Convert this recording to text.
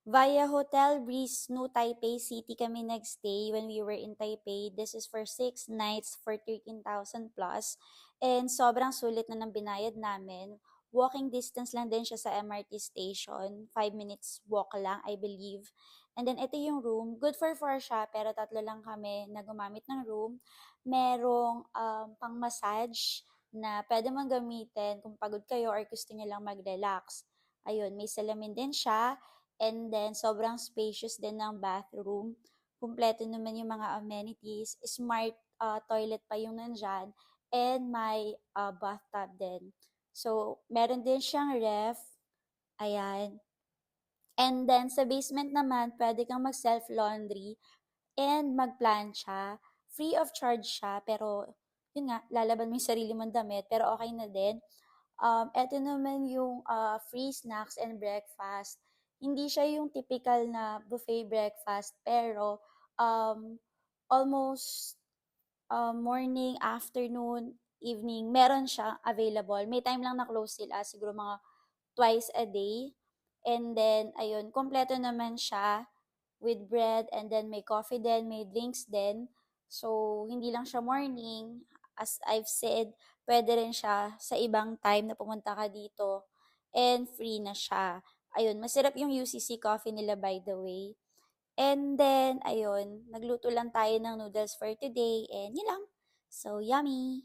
Via Hotel Breeze, New Taipei City kami nagstay when we were in Taipei. This is for 6 nights for 13,000 plus. And sobrang sulit na ng binayad namin. Walking distance lang din siya sa MRT station. 5 minutes walk lang, I believe. And then ito yung room. Good for 4 siya, pero tatlo lang kami na gumamit ng room. Merong pang-massage na pwede mong gamitin kung pagod kayo or gusto nyo lang mag-relax. Ayun, may salamin din siya. And then, sobrang spacious din ng bathroom. Kumpleto naman yung mga amenities. Smart toilet pa yung nandyan. And may bathtub din. So, meron din siyang ref. Ayan. And then, sa basement naman, pwede kang mag-self-laundry and mag-plancha. Free of charge siya, pero yun nga, lalaban mo yung sarili mong damit, pero okay na din. Eto naman yung free snacks and breakfast. Hindi siya yung typical na buffet breakfast, pero um, almost morning, afternoon, evening, meron siya available. May time lang na close sila, siguro mga twice a day. And then, ayun, kompleto naman siya with bread and then may coffee din, may drinks din. So, hindi lang siya morning. As I've said, pwede rin siya sa ibang time na pumunta ka dito and free na siya. Ayun, masarap yung UCC coffee nila by the way. And then, ayun, nagluto lang tayo ng noodles for today and yun lang. So, yummy!